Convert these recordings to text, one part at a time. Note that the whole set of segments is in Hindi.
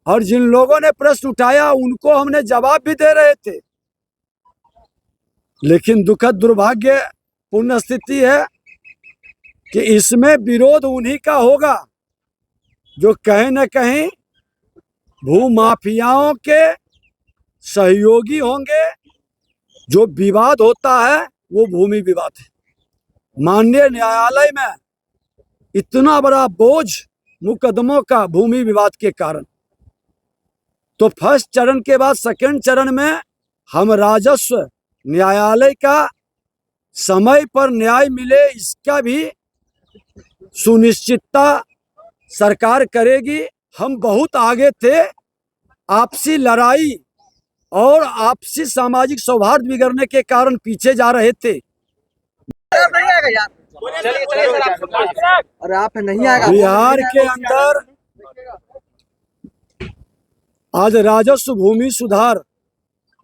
और जिन लोगों ने प्रश्न उठाया उनको हमने जवाब भी दे रहे थे। लेकिन दुखद दुर्भाग्यपूर्ण स्थिति है कि इसमें विरोध उन्हीं का होगा जो कहीं न कहीं भूमाफियाओं के सहयोगी होंगे। जो विवाद होता है वो भूमि विवाद है। माननीय न्यायालय में इतना बड़ा बोझ मुकदमों का भूमि विवाद के कारण, तो फर्स्ट चरण के बाद सेकंड चरण में हम राजस्व न्यायालय का समय पर न्याय मिले इसका भी सुनिश्चितता सरकार करेगी। हम बहुत आगे थे, आपसी लड़ाई और आपसी सामाजिक सौहार्द बिगड़ने के कारण पीछे जा रहे थे। और आप नहीं आएगा बिहार के अंदर आज राजस्व भूमि सुधार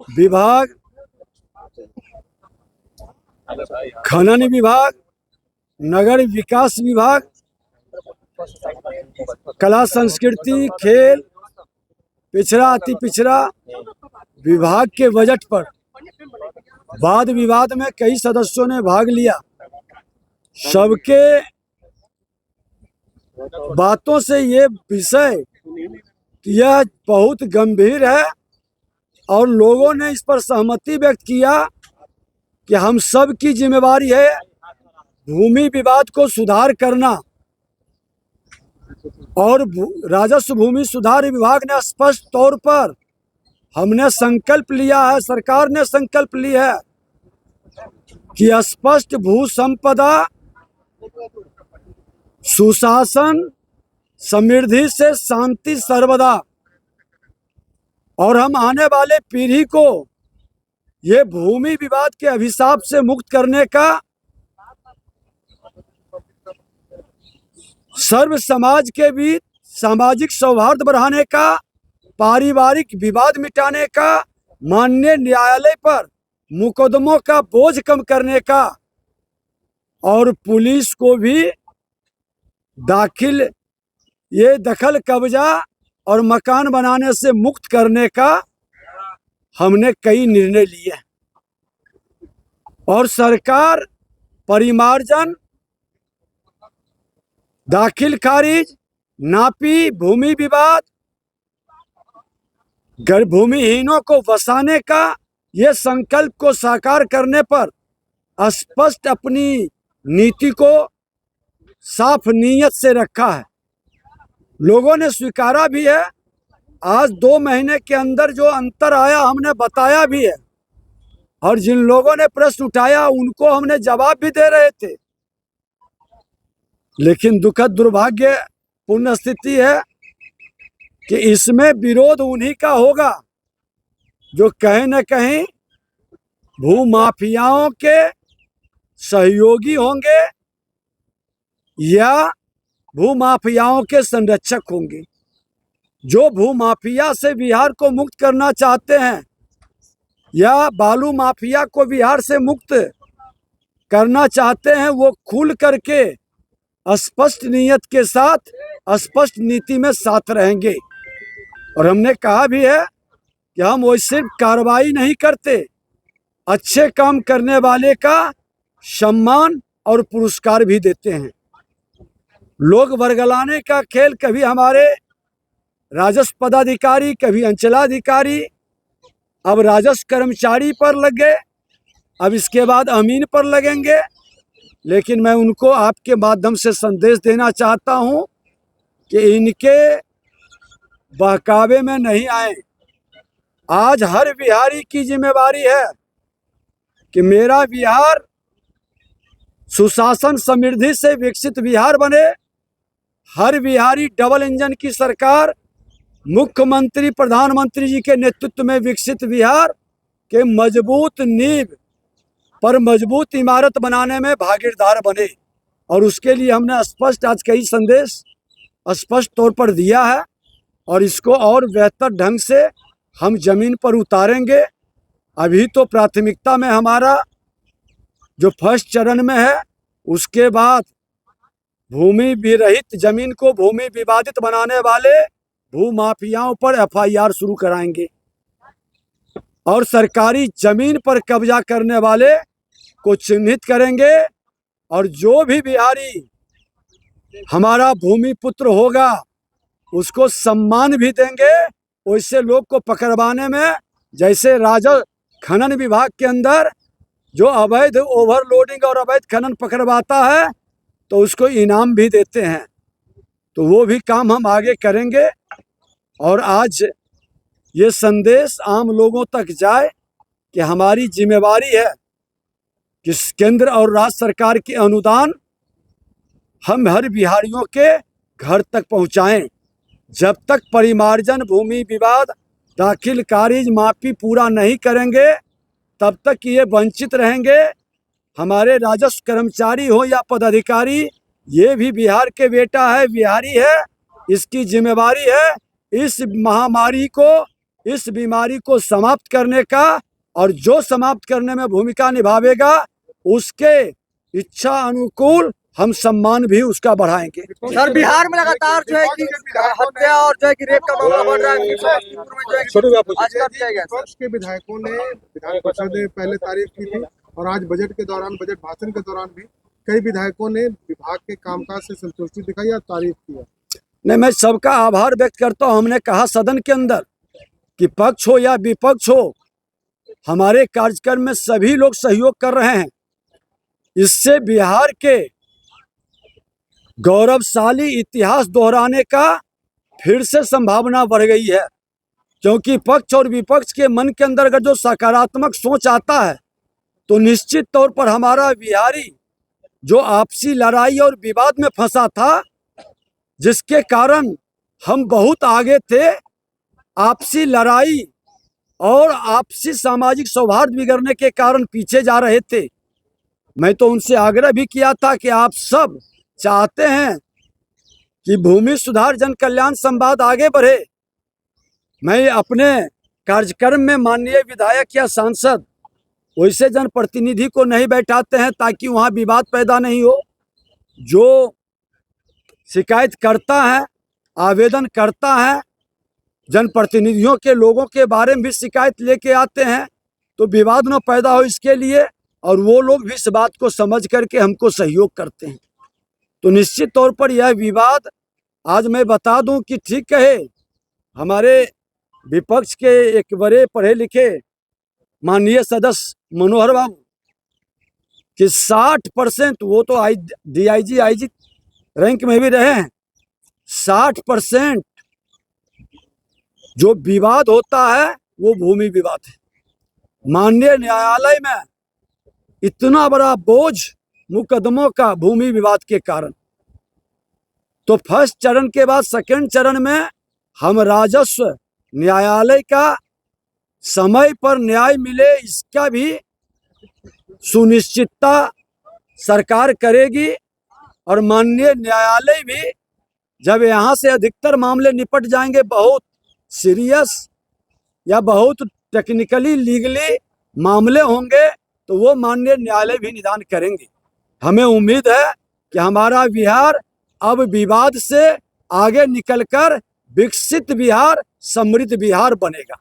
विभाग, खनन विभाग, नगर विकास विभाग, कला संस्कृति, खेल, पिछड़ा अति पिछड़ा विभाग के बजट पर वाद विवाद में कई सदस्यों ने भाग लिया। सबके बातों से ये विषय यह बहुत गंभीर है और लोगों ने इस पर सहमति व्यक्त किया कि हम सब की जिम्मेवारी है भूमि विवाद को सुधार करना। और राजस्व भूमि सुधार विभाग ने स्पष्ट तौर पर हमने संकल्प लिया है, सरकार ने संकल्प लिया है कि स्पष्ट भू संपदा, सुशासन, समृद्धि से शांति सर्वदा, और हम आने वाले पीढ़ी को ये भूमि विवाद के अभिशाप से मुक्त करने का, सर्व समाज के बीच सामाजिक सौहार्द बढ़ाने का, पारिवारिक विवाद मिटाने का, माननीय न्यायालय पर मुकदमों का बोझ कम करने का और पुलिस को भी ये दखल कब्जा और मकान बनाने से मुक्त करने का हमने कई निर्णय लिए। और सरकार परिमार्जन, दाखिल खारिज, नापी, भूमि विवाद, भूमिहीनों को बसाने का ये संकल्प को साकार करने पर स्पष्ट अपनी नीति को साफ नीयत से रखा है। लोगों ने स्वीकारा भी है। आज 2 महीने के अंदर जो अंतर आया हमने बताया भी है और जिन लोगों ने प्रश्न उठाया उनको हमने जवाब भी दे रहे थे। लेकिन दुखद दुर्भाग्यपूर्ण स्थिति है कि इसमें विरोध उन्हीं का होगा जो कहीं न कहीं भूमाफियाओं के सहयोगी होंगे या भूमाफियाओं के संरक्षक होंगे। जो भूमाफिया से बिहार को मुक्त करना चाहते हैं या बालू माफिया को बिहार से मुक्त करना चाहते हैं, वो खुल करके स्पष्ट नियत के साथ स्पष्ट नीति में साथ रहेंगे। और हमने कहा भी है कि हम वो सिर्फ कार्रवाई नहीं करते, अच्छे काम करने वाले का सम्मान और पुरस्कार भी देते हैं। लोग वर्गलाने का खेल कभी हमारे राजस्व पदाधिकारी, कभी अंचलाधिकारी, अब राजस्व कर्मचारी पर लग गए, अब इसके बाद अमीन पर लगेंगे। लेकिन मैं उनको आपके माध्यम से संदेश देना चाहता हूं कि इनके बहकावे में नहीं आए। आज हर बिहारी की जिम्मेवारी है कि मेरा बिहार सुशासन समृद्धि से विकसित बिहार बने। हर बिहारी डबल इंजन की सरकार, मुख्यमंत्री प्रधानमंत्री जी के नेतृत्व में विकसित बिहार के मजबूत नींव पर मजबूत इमारत बनाने में भागीदार बने। और उसके लिए हमने स्पष्ट आज कई संदेश स्पष्ट तौर पर दिया है और इसको और बेहतर ढंग से हम जमीन पर उतारेंगे। अभी तो प्राथमिकता में हमारा जो फर्स्ट चरण में है, उसके बाद भूमि विरहित जमीन को भूमि विवादित बनाने वाले भूमाफियाओं पर एफआईआर शुरू कराएंगे और सरकारी जमीन पर कब्जा करने वाले को चिन्हित करेंगे और जो भी बिहारी हमारा भूमि पुत्र होगा उसको सम्मान भी देंगे। वैसे लोग को पकड़वाने में, जैसे राजस्व खनन विभाग के अंदर जो अवैध ओवरलोडिंग और अवैध खनन पकड़वाता है तो उसको इनाम भी देते हैं, तो वो भी काम हम आगे करेंगे। और आज ये संदेश आम लोगों तक जाए कि हमारी जिम्मेवारी है कि केंद्र और राज्य सरकार के अनुदान हम हर बिहारियों के घर तक पहुंचाएं। जब तक परिमार्जन भूमि विवाद दाखिल खारिज माफी पूरा नहीं करेंगे तब तक ये वंचित रहेंगे। हमारे राजस्व कर्मचारी हो या पदाधिकारी, ये भी बिहार के बेटा है, बिहारी है, इसकी जिम्मेवारी है इस महामारी को, इस बीमारी को समाप्त करने का, और जो समाप्त करने में भूमिका निभावेगा उसके इच्छा अनुकूल हम सम्मान भी उसका बढ़ाएंगे। सर, बिहार में लगातार जो है कि हत्या और जो है कि रेप का मामला बढ़ रहा है, समस्तीपुर में जो है आज कर दिया गया। विपक्ष के विधायकों ने विधान परिषद में पहले तारीफ की थी और आज बजट के दौरान, बजट भाषण के दौरान भी कई विधायकों ने विभाग के कामकाज से संतुष्टि दिखाई और तारीफ किया। नहीं, मैं सबका आभार व्यक्त करता हूँ। हमने कहा सदन के अंदर कि पक्ष हो या विपक्ष हो, हमारे कार्यक्रम में सभी लोग सहयोग कर रहे हैं। इससे बिहार के गौरवशाली इतिहास दोहराने का फिर से संभावना बढ़ गई है, क्योंकि पक्ष और विपक्ष के मन के अंदर अगर जो सकारात्मक सोच आता है तो निश्चित तौर पर हमारा बिहारी जो आपसी लड़ाई और विवाद में फंसा था, जिसके कारण हम बहुत आगे थे, आपसी लड़ाई और आपसी सामाजिक सौहार्द बिगड़ने के कारण पीछे जा रहे थे। मैं तो उनसे आग्रह भी किया था कि आप सब चाहते हैं कि भूमि सुधार जन कल्याण संवाद आगे बढ़े। मैं अपने कार्यक्रम में माननीय विधायक या सांसद वैसे जनप्रतिनिधि को नहीं बैठाते हैं ताकि वहाँ विवाद पैदा नहीं हो। जो शिकायत करता है, आवेदन करता है, जनप्रतिनिधियों के लोगों के बारे में भी शिकायत लेके आते हैं, तो विवाद न पैदा हो इसके लिए, और वो लोग भी इस बात को समझ करके हमको सहयोग करते हैं। तो निश्चित तौर पर यह विवाद, आज मैं बता दूं कि ठीक है, हमारे विपक्ष के एक बड़े पढ़े लिखे माननीय सदस्य मनोहर बाबू कि 60%, वो तो DIG IG रैंक में भी रहे हैं, 60% जो विवाद होता है वो भूमि विवाद है। माननीय न्यायालय में इतना बड़ा बोझ मुकदमों का भूमि विवाद के कारण, तो फर्स्ट चरण के बाद सेकंड चरण में हम राजस्व न्यायालय का समय पर न्याय मिले इसका भी सुनिश्चितता सरकार करेगी। और माननीय न्यायालय भी जब यहाँ से अधिकतर मामले निपट जाएंगे, बहुत सीरियस या बहुत टेक्निकली लीगली मामले होंगे, तो वो माननीय न्यायालय भी निदान करेंगे। हमें उम्मीद है कि हमारा बिहार अब विवाद से आगे निकलकर विकसित बिहार, समृद्ध बिहार बनेगा।